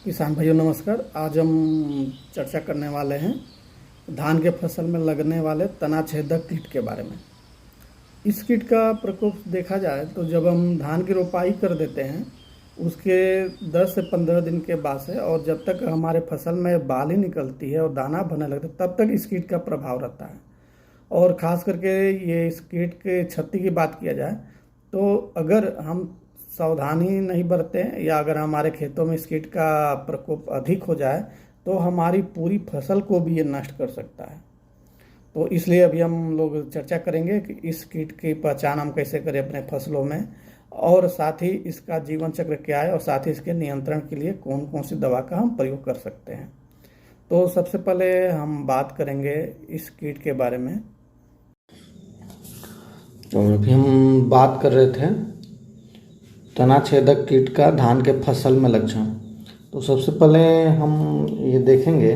किसान भाइयों नमस्कार। आज हम चर्चा करने वाले हैं धान के फसल में लगने वाले तना छेदक कीट के बारे में। इस कीट का प्रकोप देखा जाए तो जब हम धान की रोपाई कर देते हैं उसके 10 से 15 दिन के बाद से और जब तक हमारे फसल में बाली निकलती है और दाना बनने लगता है तब तक इस कीट का प्रभाव रहता है। और ख़ास करके ये इस कीट के क्षति की बात किया जाए तो अगर हम सावधानी नहीं बरतें या अगर हमारे खेतों में इस कीट का प्रकोप अधिक हो जाए तो हमारी पूरी फसल को भी ये नष्ट कर सकता है। तो इसलिए अभी हम लोग चर्चा करेंगे कि इस कीट की पहचान हम कैसे करें अपने फसलों में, और साथ ही इसका जीवन चक्र क्या है और साथ ही इसके नियंत्रण के लिए कौन कौन सी दवा का हम प्रयोग कर सकते हैं। तो सबसे पहले हम बात करेंगे इस कीट के बारे में। तो अभी हम बात कर रहे थे तना छेदक कीट का धान के फसल में लक्षण। तो सबसे पहले हम ये देखेंगे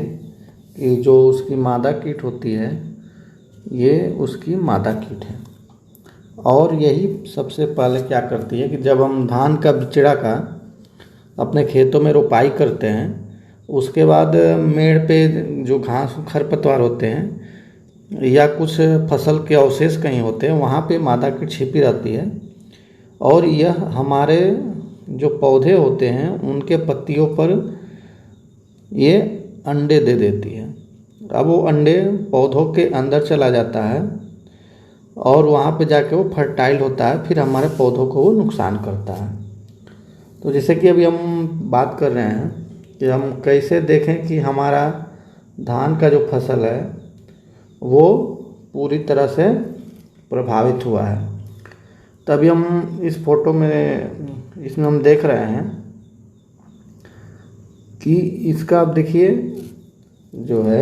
कि जो उसकी मादा कीट होती है ये उसकी मादा कीट है, और यही सबसे पहले क्या करती है कि जब हम धान का बिचड़ा का अपने खेतों में रोपाई करते हैं उसके बाद मेड़ पे जो घास खरपतवार होते हैं या कुछ फसल के अवशेष कहीं होते हैं वहाँ पे मादा कीट छिपी रहती है, और यह हमारे जो पौधे होते हैं उनके पत्तियों पर ये अंडे दे देती है। अब वो अंडे पौधों के अंदर चला जाता है और वहाँ पे जाके वो फर्टाइल होता है, फिर हमारे पौधों को वो नुकसान करता है। तो जैसे कि अभी हम बात कर रहे हैं कि हम कैसे देखें कि हमारा धान का जो फसल है वो पूरी तरह से प्रभावित हुआ है। तभी हम इस फोटो में इसमें हम देख रहे हैं कि इसका आप देखिए जो है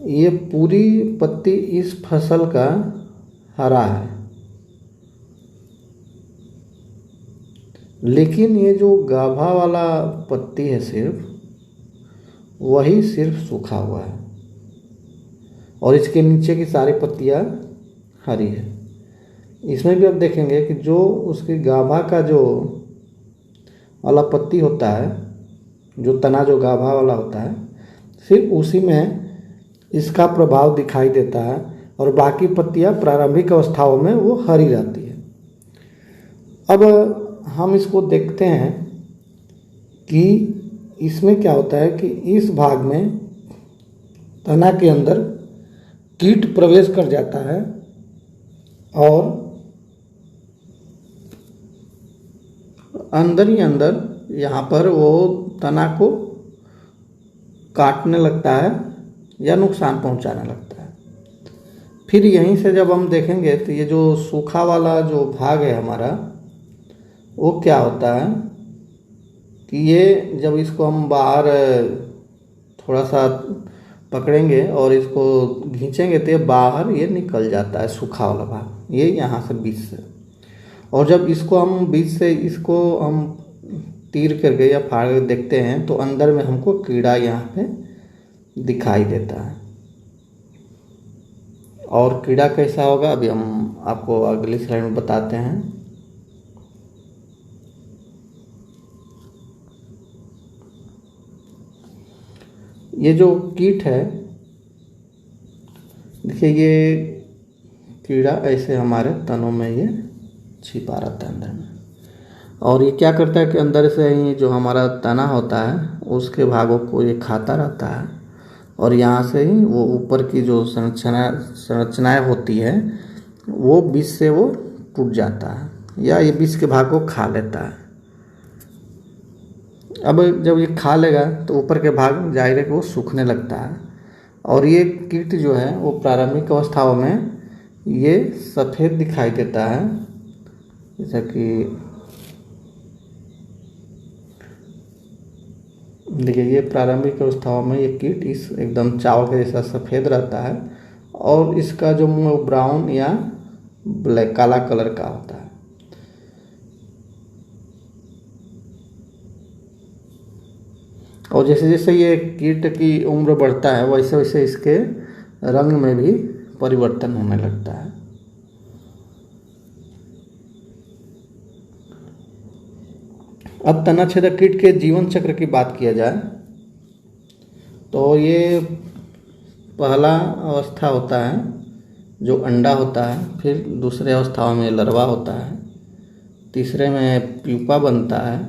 ये पूरी पत्ती इस फसल का हरा है, लेकिन ये जो गाभा वाला पत्ती है सिर्फ वही सिर्फ सूखा हुआ है और इसके नीचे की सारी पत्तियां हरी है। इसमें भी आप देखेंगे कि जो उसकी गाभा का जो वाला पत्ती होता है, जो तना जो गाभा वाला होता है, सिर्फ उसी में इसका प्रभाव दिखाई देता है और बाकी पत्तियां प्रारंभिक अवस्थाओं में वो हरी रहती है। अब हम इसको देखते हैं कि इसमें क्या होता है कि इस भाग में तना के अंदर कीट प्रवेश कर जाता है और अंदर ही अंदर यहाँ पर वो तना को काटने लगता है या नुकसान पहुँचाने लगता है। फिर यहीं से जब हम देखेंगे तो ये जो सूखा वाला जो भाग है हमारा वो क्या होता है कि ये जब इसको हम बाहर थोड़ा सा पकड़ेंगे और इसको खींचेंगे तो ये बाहर ये निकल जाता है, सूखा वाला भाग ये यहाँ से बीच से। और जब इसको हम बीच से इसको हम तीर करके या फाड़ कर देखते हैं तो अंदर में हमको कीड़ा यहाँ पे दिखाई देता है। और कीड़ा कैसा होगा अभी हम आपको अगली स्लाइड में बताते हैं। ये जो कीट है देखिए, ये कीड़ा ऐसे हमारे तनों में ये छिपा रहता है अंदर में, और ये क्या करता है कि अंदर से ही जो हमारा तना होता है उसके भागों को ये खाता रहता है, और यहाँ से ही वो ऊपर की जो संरचनाएं होती है वो बीच से वो टूट जाता है या ये बीच के भाग को खा लेता है। अब जब ये खा लेगा तो ऊपर के भाग जाहिर है कि वो सूखने लगता है, और ये कीट जो है वो प्रारंभिक अवस्थाओं में ये सफ़ेद दिखाई देता है, जैसा कि देखिए ये प्रारंभिक अवस्थाओं में ये कीट इस एकदम चावल के जैसा सफ़ेद रहता है और इसका जो मुंह ब्राउन या ब्लैक काला कलर का होता है। और जैसे जैसे ये कीट की उम्र बढ़ता है वैसे वैसे इसके रंग में भी परिवर्तन होने लगता है। अब तना छेदक कीट के जीवन चक्र की बात किया जाए तो ये पहला अवस्था होता है जो अंडा होता है, फिर दूसरे अवस्थाओं में larva होता है, तीसरे में प्यूपा बनता है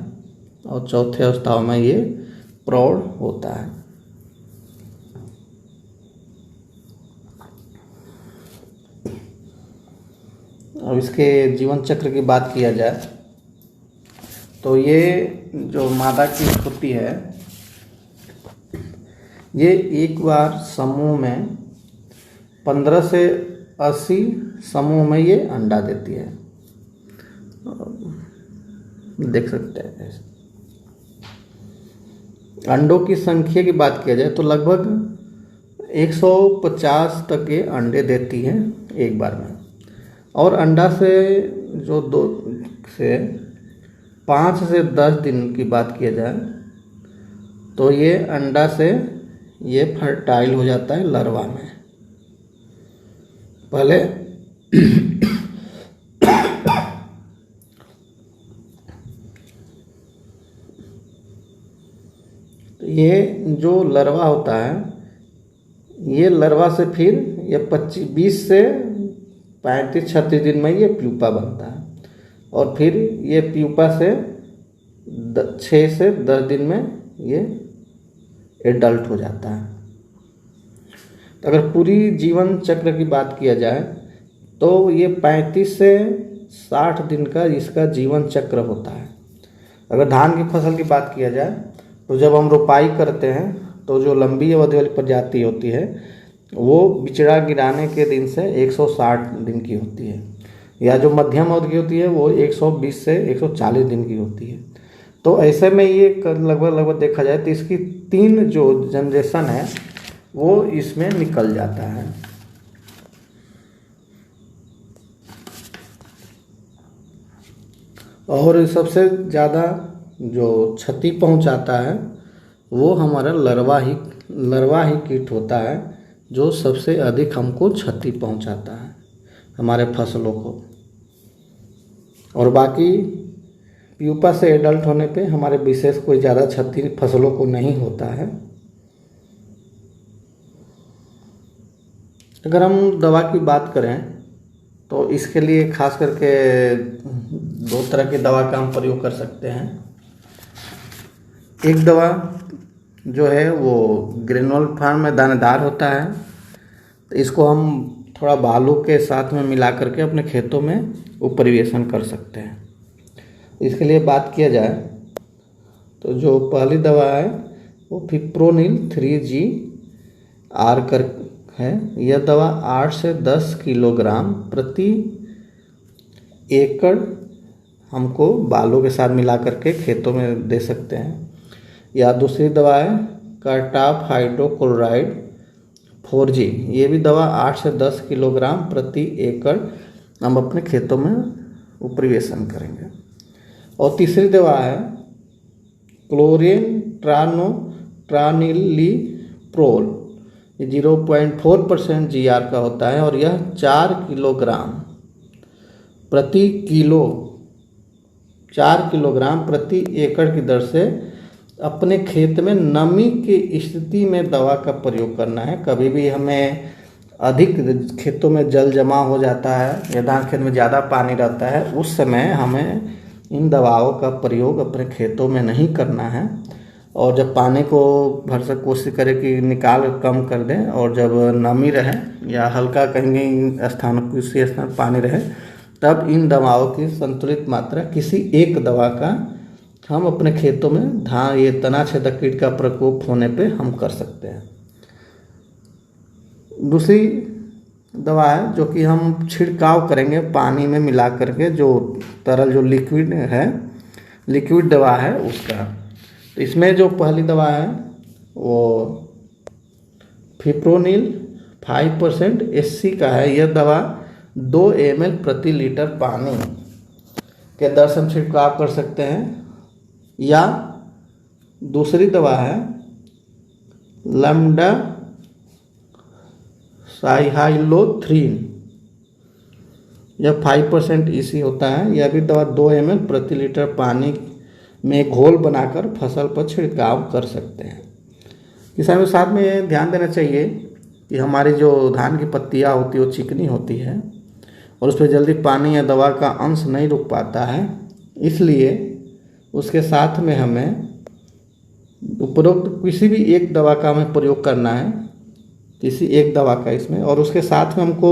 और चौथे अवस्थाओं में ये प्रौढ़ होता है। अब इसके जीवन चक्र की बात किया जाए तो ये जो मादा कीट होती है ये एक बार समूह में 15 से 80 समूह में ये अंडा देती है, देख सकते हैं। अंडों की संख्या की बात किया जाए तो लगभग 150 तक ये अंडे देती हैं एक बार में, और अंडा से जो 5 से 10 दिन की बात किया जाए तो ये अंडा से ये फर्टाइल हो जाता है larva में। पहले ये जो larva होता है ये larva से फिर ये 20 से 35-36 दिन में ये प्यूपा बनता है, और फिर ये प्यूपा से 6 से 10 दिन में ये एडल्ट हो जाता है। तो अगर पूरी जीवन चक्र की बात किया जाए तो ये 35 से 60 दिन का इसका जीवन चक्र होता है। अगर धान की फसल की बात किया जाए तो जब हम रोपाई करते हैं तो जो लंबी अवधि वाली प्रजाति होती है वो बिचड़ा गिराने के दिन से 160 दिन की होती है, या जो मध्यम अवधि की होती है वो 120 से 140 दिन की होती है। तो ऐसे में ये लगभग देखा जाए तो इसकी 3 जो जनरेशन है वो इसमें निकल जाता है। और सबसे ज़्यादा जो क्षति पहुंचाता है वो हमारा larva ही कीट होता है, जो सबसे अधिक हमको क्षति पहुंचाता है हमारे फसलों को। और बाकी प्यूपा से एडल्ट होने पे हमारे विशेष कोई ज़्यादा क्षति फसलों को नहीं होता है। अगर हम दवा की बात करें तो इसके लिए खास करके 2 तरह की दवा का हम प्रयोग कर सकते हैं। एक दवा जो है वो ग्रेनुअल फॉर्म में दानेदार होता है, तो इसको हम थोड़ा बालू के साथ में मिला करके अपने खेतों में उपरिवेशन कर सकते हैं। इसके लिए बात किया जाए तो जो पहली दवा है वो फिप्रोनिल 3G R कर है। यह दवा 8 से 10 किलोग्राम प्रति एकड़ हमको बालू के साथ मिला करके खेतों में दे सकते हैं। या दूसरी दवा है कार्टाप हाइड्रोक्लोराइड 4G, ये भी दवा 8 से 10 किलोग्राम प्रति एकड़ हम अपने खेतों में उपरिवेशन करेंगे। और तीसरी दवा है क्लोरिन ट्रानिलीप्रोल, ये 0.4% GR का होता है, और यह 4 किलोग्राम प्रति एकड़ की दर से अपने खेत में नमी की स्थिति में दवा का प्रयोग करना है। कभी भी हमें अधिक खेतों में जल जमा हो जाता है या धान खेत में ज़्यादा पानी रहता है, उस समय हमें इन दवाओं का प्रयोग अपने खेतों में नहीं करना है। और जब पानी को भरसक कोशिश करें कि निकाल कम कर दें, और जब नमी रहे या हल्का कहीं स्थान किसी स्थान पानी रहे, तब इन दवाओं की संतुलित मात्रा किसी एक दवा का हम अपने खेतों में ये तना छेदक कीट का प्रकोप होने पे हम कर सकते हैं। दूसरी दवा है जो कि हम छिड़काव करेंगे पानी में मिला करके, जो तरल जो लिक्विड दवा है उसका। तो इसमें जो पहली दवा है वो फिप्रोनिल 5% SC का है। यह दवा 2 ml प्रति लीटर पानी के दर से हम छिड़काव कर सकते हैं। या दूसरी दवा है लैम्डा साइहाइलोथ्रीन, यह 5% EC होता है। यह भी दवा 2 ml प्रति लीटर पानी में घोल बनाकर फसल पर छिड़काव कर सकते हैं। किसानों साथ में ये ध्यान देना चाहिए कि हमारी जो धान की पत्तियाँ होती है वो चिकनी होती है और उस पर जल्दी पानी या दवा का अंश नहीं रुक पाता है, इसलिए उसके साथ में हमें उपरोक्त किसी भी एक दवा का हमें प्रयोग करना है, किसी एक दवा का इसमें, और उसके साथ में हमको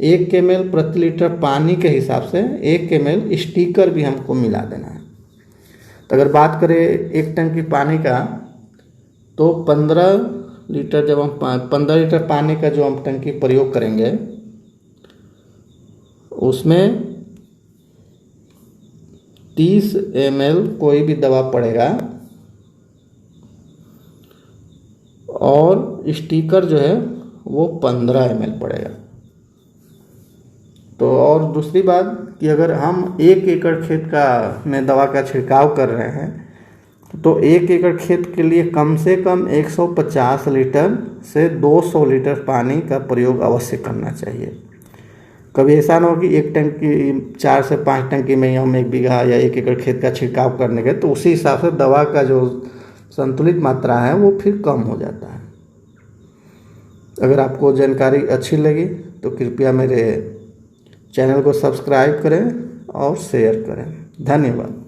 1 ml प्रति लीटर पानी के हिसाब से 1 ml स्टिकर भी हमको मिला देना है। तो अगर बात करें 1 टंकी पानी का, तो 15 लीटर जब हम 15 लीटर पानी का जो हम टंकी प्रयोग करेंगे उसमें 30 ml कोई भी दवा पड़ेगा और स्टिकर जो है वो 15 ml पड़ेगा। तो और दूसरी बात कि अगर हम 1 एकड़ खेत का में दवा का छिड़काव कर रहे हैं तो 1 एकड़ खेत के लिए कम से कम 150 लीटर से 200 लीटर पानी का प्रयोग अवश्य करना चाहिए। कभी ऐसा ना हो कि 1 टंकी 4 से 5 टंकी में हम 1 बीघा या 1 एकड़ खेत का छिड़काव करने के, तो उसी हिसाब से दवा का जो संतुलित मात्रा है वो फिर कम हो जाता है। अगर आपको जानकारी अच्छी लगी तो कृपया मेरे चैनल को सब्सक्राइब करें और शेयर करें। धन्यवाद।